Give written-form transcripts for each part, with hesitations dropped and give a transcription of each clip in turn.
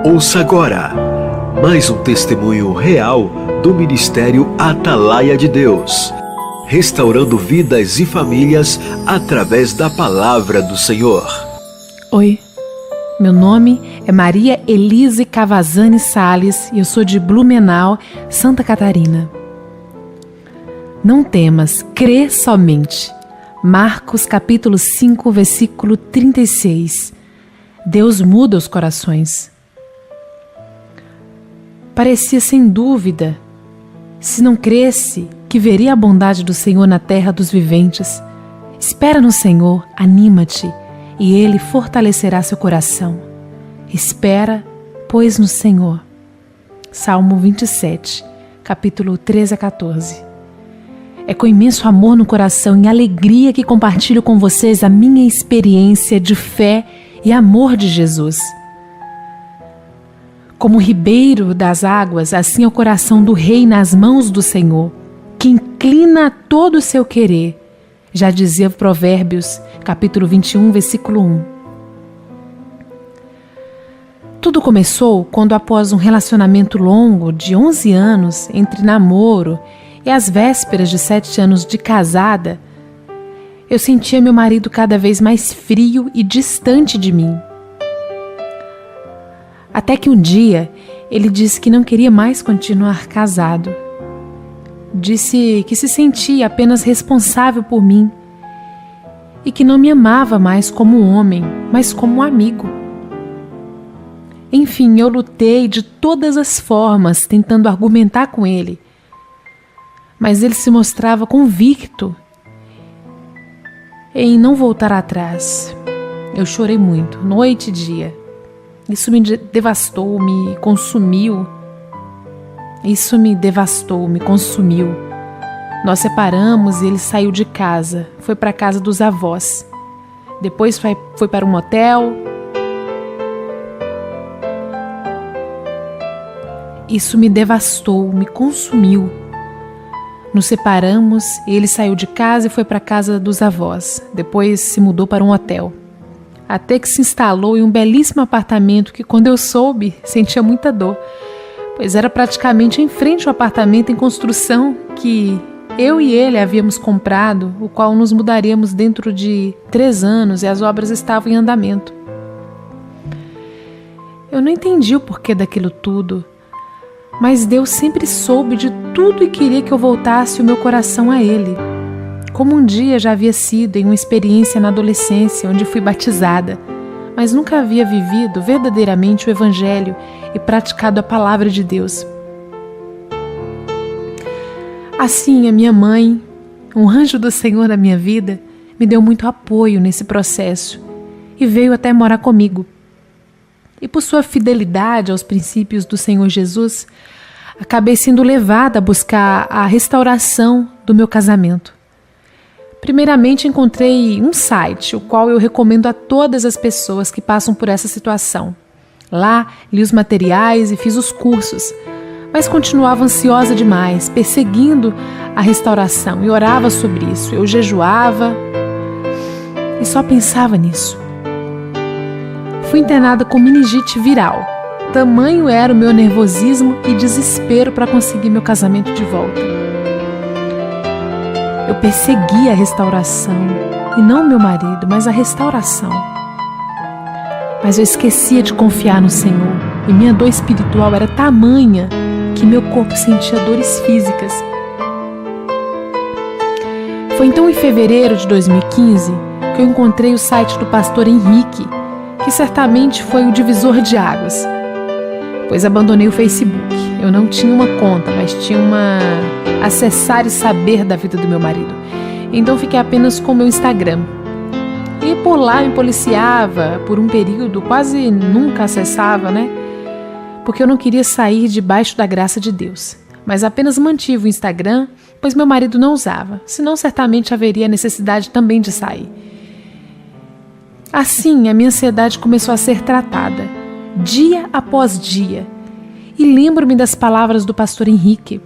Ouça agora mais um testemunho real do Ministério Atalaia de Deus, restaurando vidas e famílias através da palavra do Senhor. Oi, meu nome é Maria Elise Cavazani Salles e eu sou de Blumenau, Santa Catarina. Não temas, crê somente. Marcos capítulo 5, versículo 36. Deus muda os corações. Parecia sem dúvida, se não cresce, que veria a bondade do Senhor na terra dos viventes. Espera no Senhor, anima-te, e Ele fortalecerá seu coração. Espera, pois, no Senhor. Salmo 27, capítulo 13 a 14. É com imenso amor no coração e alegria que compartilho com vocês a minha experiência de fé e amor de Jesus. Como o ribeiro das águas, assim é o coração do rei nas mãos do Senhor, que inclina todo o seu querer. Já dizia Provérbios, capítulo 21, versículo 1. Tudo começou quando, após um relacionamento longo de 11 anos entre namoro e as vésperas de 7 anos de casada, eu sentia meu marido cada vez mais frio e distante de mim. Até que um dia ele disse que não queria mais continuar casado. Disse que se sentia apenas responsável por mim e que não me amava mais como um homem, mas como um amigo. Enfim, eu lutei de todas as formas tentando argumentar com ele, mas ele se mostrava convicto em não voltar atrás. Eu chorei muito, noite e dia. Isso me devastou, me consumiu. Nós separamos e ele saiu de casa, foi para a casa dos avós. Depois foi para um hotel. Isso me devastou, me consumiu. Nos separamos e ele saiu de casa e foi para a casa dos avós. Depois se mudou para um hotel. Até que se instalou em um belíssimo apartamento que, quando eu soube, sentia muita dor, pois era praticamente em frente ao apartamento em construção que eu e ele havíamos comprado, o qual nos mudaríamos dentro de 3 anos e as obras estavam em andamento. Eu não entendi o porquê daquilo tudo, mas Deus sempre soube de tudo e queria que eu voltasse o meu coração a Ele. Como um dia já havia sido em uma experiência na adolescência, onde fui batizada, mas nunca havia vivido verdadeiramente o Evangelho e praticado a palavra de Deus. Assim, a minha mãe, um anjo do Senhor na minha vida, me deu muito apoio nesse processo e veio até morar comigo. E por sua fidelidade aos princípios do Senhor Jesus, acabei sendo levada a buscar a restauração do meu casamento. Primeiramente, encontrei um site, o qual eu recomendo a todas as pessoas que passam por essa situação. Lá, li os materiais e fiz os cursos, mas continuava ansiosa demais, perseguindo a restauração, e orava sobre isso. Eu jejuava e só pensava nisso. Fui internada com meningite viral. Tamanho era o meu nervosismo e desespero para conseguir meu casamento de volta. Eu persegui a restauração, e não meu marido, mas a restauração. Mas eu esquecia de confiar no Senhor, e minha dor espiritual era tamanha que meu corpo sentia dores físicas. Foi então em fevereiro de 2015 que eu encontrei o site do pastor Henrique, que certamente foi o divisor de águas, pois abandonei o Facebook. Eu não tinha uma conta, mas tinha acessar e saber da vida do meu marido. Então fiquei apenas com o meu Instagram. E por lá me policiava por um período, quase nunca acessava, porque eu não queria sair debaixo da graça de Deus. Mas apenas mantive o Instagram, pois meu marido não usava, senão certamente haveria necessidade também de sair. Assim, a minha ansiedade começou a ser tratada, dia após dia. E lembro-me das palavras do pastor Henrique.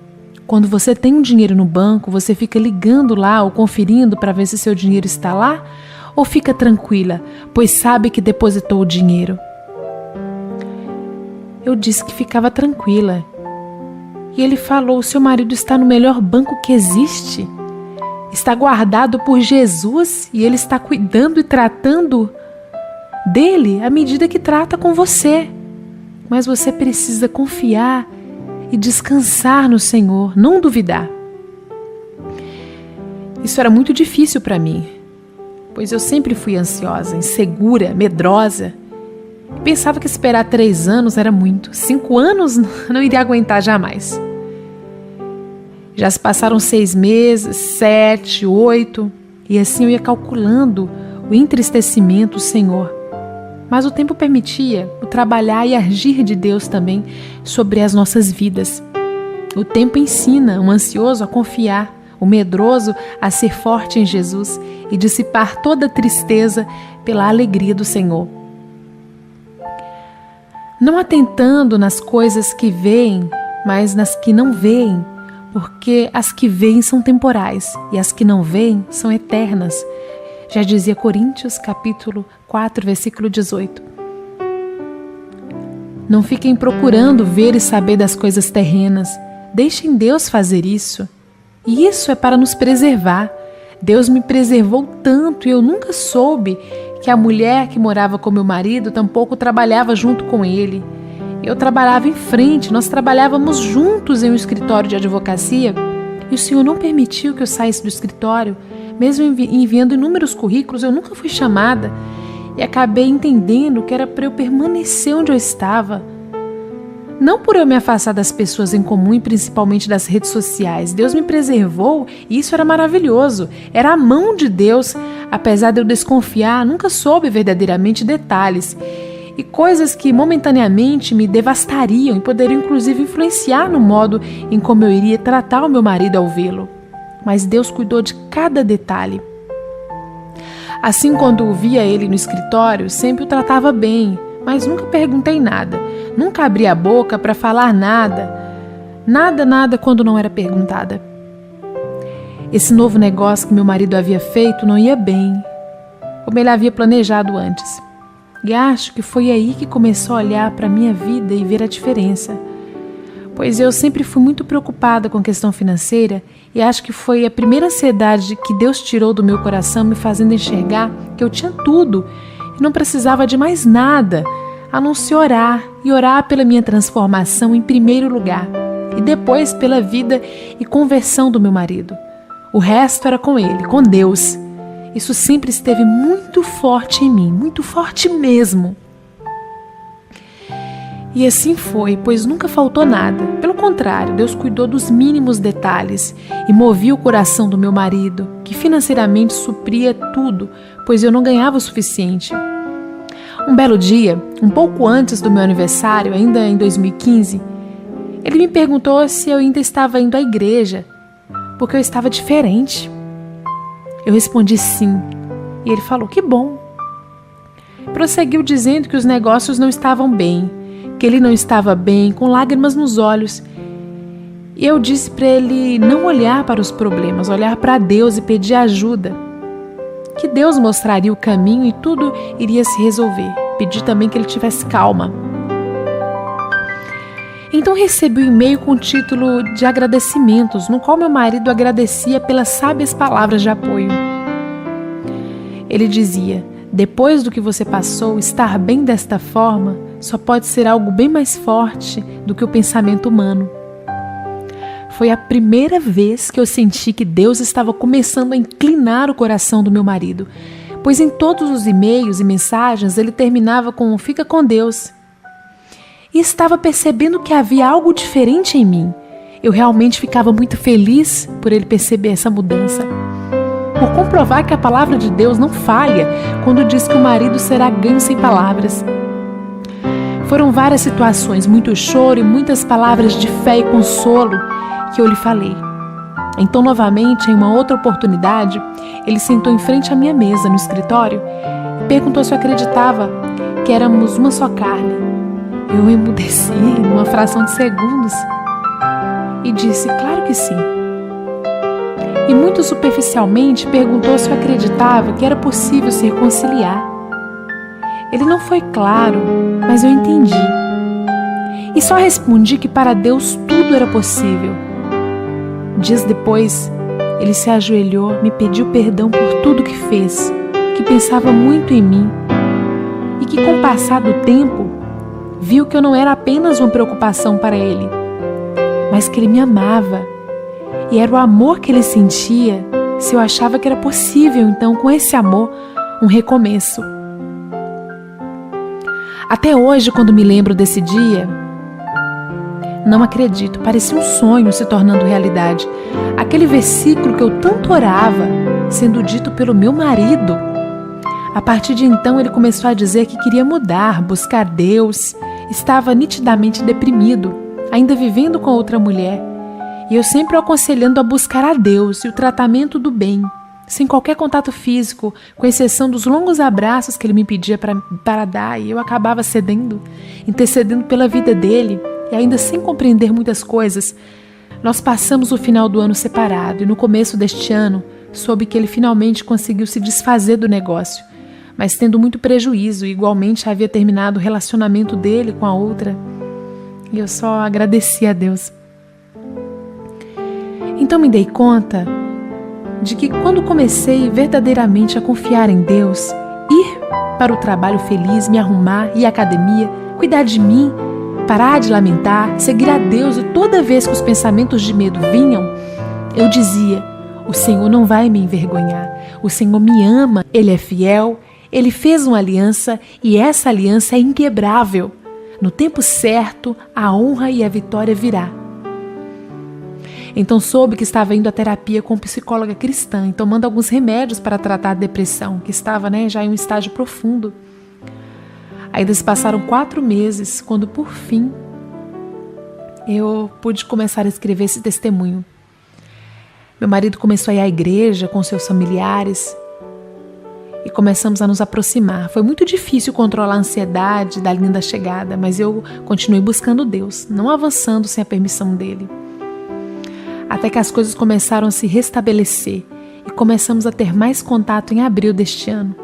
Quando você tem um dinheiro no banco, você fica ligando lá ou conferindo para ver se seu dinheiro está lá? Ou fica tranquila, pois sabe que depositou o dinheiro? Eu disse que ficava tranquila. E ele falou: seu marido está no melhor banco que existe. Está guardado por Jesus e ele está cuidando e tratando dele à medida que trata com você. Mas você precisa confiar e descansar no Senhor, não duvidar. Isso era muito difícil para mim, pois eu sempre fui ansiosa, insegura, medrosa. Pensava que esperar 3 anos era muito. 5 anos não iria aguentar jamais. Já se passaram 6 meses, 7, 8, e assim eu ia calculando o entristecimento do Senhor. Mas o tempo permitia o trabalhar e agir de Deus também sobre as nossas vidas. O tempo ensina o ansioso a confiar, o medroso a ser forte em Jesus e dissipar toda a tristeza pela alegria do Senhor. Não atentando nas coisas que veem, mas nas que não veem, porque as que veem são temporais e as que não veem são eternas. Já dizia Coríntios, capítulo 4, versículo 18. Não fiquem procurando ver e saber das coisas terrenas. Deixem Deus fazer isso. E isso é para nos preservar. Deus me preservou tanto e eu nunca soube que a mulher que morava com meu marido tampouco trabalhava junto com ele. Eu trabalhava em frente, nós trabalhávamos juntos em um escritório de advocacia e o Senhor não permitiu que eu saísse do escritório. Mesmo enviando inúmeros currículos, eu nunca fui chamada e acabei entendendo que era para eu permanecer onde eu estava. Não por eu me afastar das pessoas em comum e principalmente das redes sociais. Deus me preservou e isso era maravilhoso. Era a mão de Deus. Apesar de eu desconfiar, nunca soube verdadeiramente detalhes e coisas que momentaneamente me devastariam e poderiam inclusive influenciar no modo em como eu iria tratar o meu marido ao vê-lo. Mas Deus cuidou de cada detalhe. Assim, quando via ele no escritório, sempre o tratava bem, mas nunca perguntei nada. Nunca abri a boca para falar nada. Nada quando não era perguntada. Esse novo negócio que meu marido havia feito não ia bem, como ele havia planejado antes. E acho que foi aí que começou a olhar para a minha vida e ver a diferença. Pois eu sempre fui muito preocupada com a questão financeira e acho que foi a primeira ansiedade que Deus tirou do meu coração, me fazendo enxergar que eu tinha tudo e não precisava de mais nada, a não ser orar e orar pela minha transformação em primeiro lugar e depois pela vida e conversão do meu marido. O resto era com ele, com Deus. Isso sempre esteve muito forte em mim, muito forte mesmo. E assim foi, pois nunca faltou nada. Pelo contrário, Deus cuidou dos mínimos detalhes e movia o coração do meu marido, que financeiramente supria tudo, pois eu não ganhava o suficiente. Um belo dia, um pouco antes do meu aniversário, ainda em 2015, ele me perguntou se eu ainda estava indo à igreja, porque eu estava diferente. Eu respondi sim, e ele falou: que bom. Prosseguiu dizendo que os negócios não estavam bem, que ele não estava bem, com lágrimas nos olhos. E eu disse para ele não olhar para os problemas, olhar para Deus e pedir ajuda. Que Deus mostraria o caminho e tudo iria se resolver. Pedi também que ele tivesse calma. Então recebi um e-mail com o título de agradecimentos, no qual meu marido agradecia pelas sábias palavras de apoio. Ele dizia: depois do que você passou, estar bem desta forma só pode ser algo bem mais forte do que o pensamento humano. Foi a primeira vez que eu senti que Deus estava começando a inclinar o coração do meu marido, pois em todos os e-mails e mensagens ele terminava com "fica com Deus". E estava percebendo que havia algo diferente em mim. Eu realmente ficava muito feliz por ele perceber essa mudança. Por comprovar que a palavra de Deus não falha quando diz que o marido será ganho sem palavras. Foram várias situações, muito choro e muitas palavras de fé e consolo que eu lhe falei. Então, novamente, em uma outra oportunidade, ele sentou em frente à minha mesa no escritório e perguntou se eu acreditava que éramos uma só carne. Eu emudeci numa fração de segundos e disse: claro que sim. E muito superficialmente perguntou se eu acreditava que era possível se reconciliar. Ele não foi claro, mas eu entendi. E só respondi que para Deus tudo era possível. Dias depois, ele se ajoelhou, me pediu perdão por tudo que fez, que pensava muito em mim e que com o passar do tempo viu que eu não era apenas uma preocupação para ele, mas que ele me amava e era o amor que ele sentia se eu achava que era possível, então, com esse amor, um recomeço. Até hoje, quando me lembro desse dia, não acredito, parecia um sonho se tornando realidade. Aquele versículo que eu tanto orava, sendo dito pelo meu marido. A partir de então, ele começou a dizer que queria mudar, buscar Deus. Estava nitidamente deprimido, ainda vivendo com outra mulher. E eu sempre o aconselhando a buscar a Deus e o tratamento do bem, sem qualquer contato físico, com exceção dos longos abraços que ele me pedia para dar, e eu acabava cedendo, intercedendo pela vida dele, e ainda sem compreender muitas coisas. Nós passamos o final do ano separado, e no começo deste ano, soube que ele finalmente conseguiu se desfazer do negócio, mas tendo muito prejuízo, e igualmente havia terminado o relacionamento dele com a outra, e eu só agradeci a Deus. Então me dei conta de que quando comecei verdadeiramente a confiar em Deus, ir para o trabalho feliz, me arrumar, ir à academia, cuidar de mim, parar de lamentar, seguir a Deus, e toda vez que os pensamentos de medo vinham, eu dizia: o Senhor não vai me envergonhar, o Senhor me ama, Ele é fiel, Ele fez uma aliança e essa aliança é inquebrável. No tempo certo, a honra e a vitória virá. Então soube que estava indo à terapia com psicóloga cristã e tomando alguns remédios para tratar a depressão, que estava já em um estágio profundo. Ainda se passaram 4 meses, quando por fim eu pude começar a escrever esse testemunho. Meu marido começou a ir à igreja com seus familiares e começamos a nos aproximar. Foi muito difícil controlar a ansiedade da linda chegada, mas eu continuei buscando Deus, não avançando sem a permissão dele. Até que as coisas começaram a se restabelecer e começamos a ter mais contato em abril deste ano.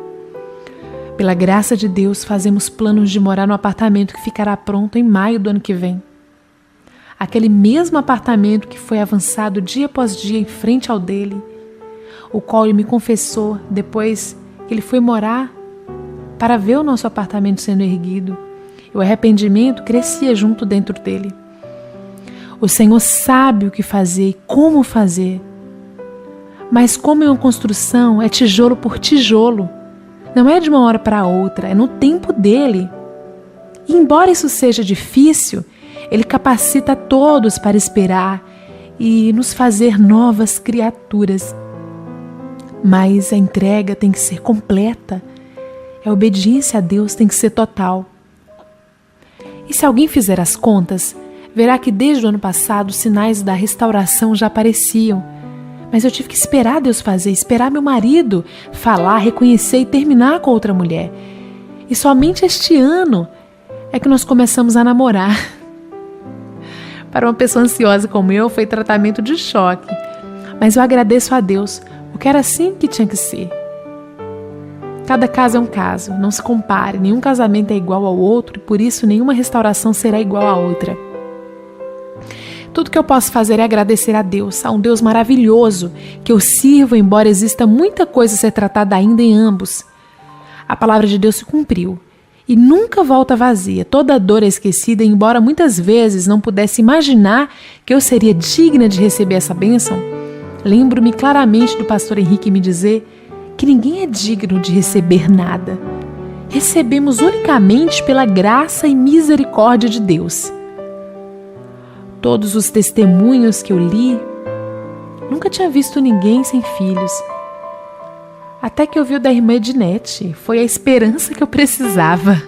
Pela graça de Deus, fazemos planos de morar no apartamento que ficará pronto em maio do ano que vem. Aquele mesmo apartamento que foi avançado dia após dia em frente ao dele, o qual ele me confessou depois que ele foi morar para ver o nosso apartamento sendo erguido. E o arrependimento crescia junto dentro dele. O Senhor sabe o que fazer e como fazer. Mas como é uma construção, é tijolo por tijolo. Não é de uma hora para outra, é no tempo dele. E embora isso seja difícil, ele capacita todos para esperar e nos fazer novas criaturas. Mas a entrega tem que ser completa. A obediência a Deus tem que ser total. E se alguém fizer as contas, verá que desde o ano passado os sinais da restauração já apareciam. Mas eu tive que esperar Deus fazer, esperar meu marido falar, reconhecer e terminar com outra mulher. E somente este ano é que nós começamos a namorar. Para uma pessoa ansiosa como eu, foi tratamento de choque. Mas eu agradeço a Deus, porque era assim que tinha que ser. Cada caso é um caso, não se compare, nenhum casamento é igual ao outro e por isso nenhuma restauração será igual à outra. Tudo que eu posso fazer é agradecer a Deus, a um Deus maravilhoso, que eu sirvo, embora exista muita coisa a ser tratada ainda em ambos. A palavra de Deus se cumpriu e nunca volta vazia. Toda dor é esquecida, embora muitas vezes não pudesse imaginar que eu seria digna de receber essa bênção. Lembro-me claramente do pastor Henrique me dizer que ninguém é digno de receber nada. Recebemos unicamente pela graça e misericórdia de Deus. Todos os testemunhos que eu li, nunca tinha visto ninguém sem filhos. Até que eu vi o da irmã Ednete, foi a esperança que eu precisava.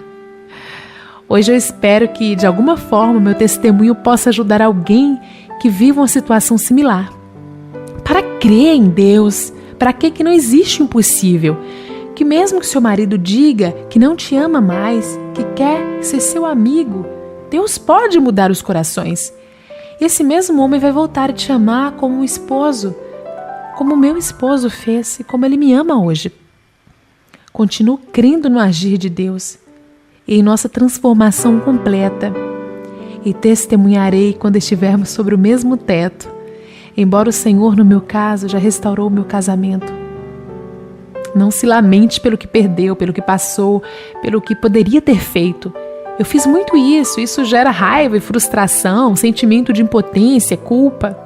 Hoje eu espero que, de alguma forma, meu testemunho possa ajudar alguém que viva uma situação similar. Para crer em Deus, para que não existe o impossível, que mesmo que seu marido diga que não te ama mais, que quer ser seu amigo, Deus pode mudar os corações. E esse mesmo homem vai voltar a te amar como um esposo, como meu esposo fez e como ele me ama hoje. Continuo crendo no agir de Deus e em nossa transformação completa. e testemunharei quando estivermos sobre o mesmo teto, embora o Senhor, no meu caso, já restaurou o meu casamento. Não se lamente pelo que perdeu, pelo que passou, pelo que poderia ter feito. Eu fiz muito isso gera raiva e frustração, sentimento de impotência, culpa.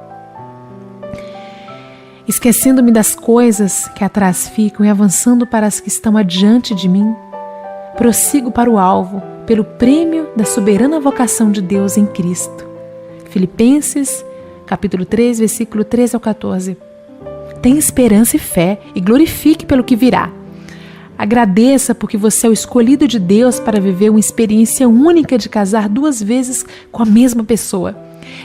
Esquecendo-me das coisas que atrás ficam e avançando para as que estão adiante de mim, prossigo para o alvo, pelo prêmio da soberana vocação de Deus em Cristo. Filipenses, capítulo 3, versículo 13 ao 14. Tenha esperança e fé e glorifique pelo que virá. Agradeça porque você é o escolhido de Deus para viver uma experiência única de casar 2 vezes com a mesma pessoa.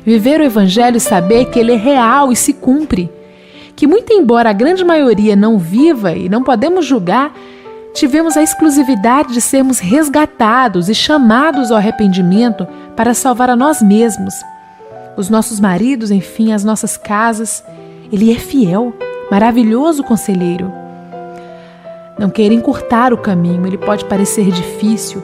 Viver o Evangelho e saber que ele é real e se cumpre. Que muito embora a grande maioria não viva e não podemos julgar, tivemos a exclusividade de sermos resgatados e chamados ao arrependimento para salvar a nós mesmos, os nossos maridos, enfim, as nossas casas. Ele é fiel, maravilhoso conselheiro. Não queira encurtar o caminho, ele pode parecer difícil,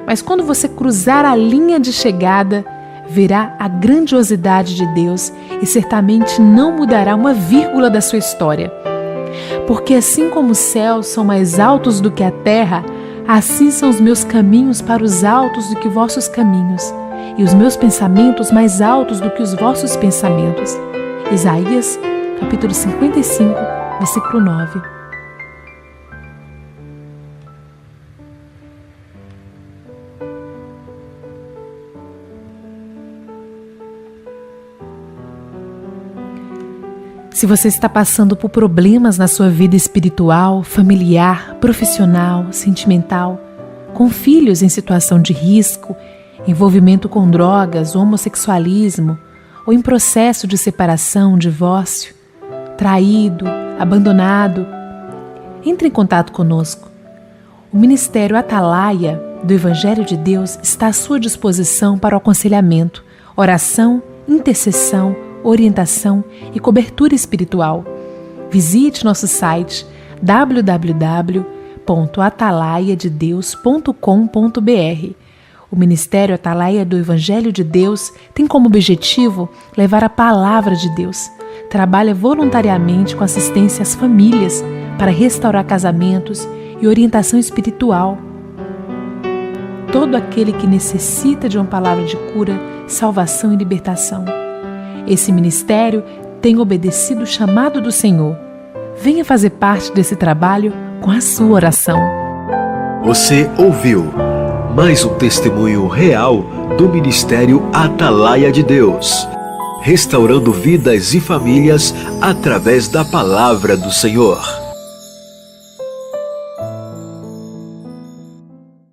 mas quando você cruzar a linha de chegada, verá a grandiosidade de Deus e certamente não mudará uma vírgula da sua história. Porque assim como os céus são mais altos do que a terra, assim são os meus caminhos para os altos do que vossos caminhos, e os meus pensamentos mais altos do que os vossos pensamentos. Isaías, capítulo 55, versículo 9. Se você está passando por problemas na sua vida espiritual, familiar, profissional, sentimental, com filhos em situação de risco, envolvimento com drogas, homossexualismo, ou em processo de separação, divórcio, traído, abandonado, entre em contato conosco. O Ministério Atalaia do Evangelho de Deus está à sua disposição para o aconselhamento, oração, intercessão, orientação e cobertura espiritual. Visite nosso site www.atalaiadedeus.com.br. O Ministério Atalaia do Evangelho de Deus tem como objetivo levar a palavra de Deus. Trabalha voluntariamente com assistência às famílias para restaurar casamentos e orientação espiritual. Todo aquele que necessita de uma palavra de cura, salvação e libertação. Esse ministério tem obedecido o chamado do Senhor. Venha fazer parte desse trabalho com a sua oração. Você ouviu mais um testemunho real do Ministério Atalaia de Deus, restaurando vidas e famílias através da palavra do Senhor.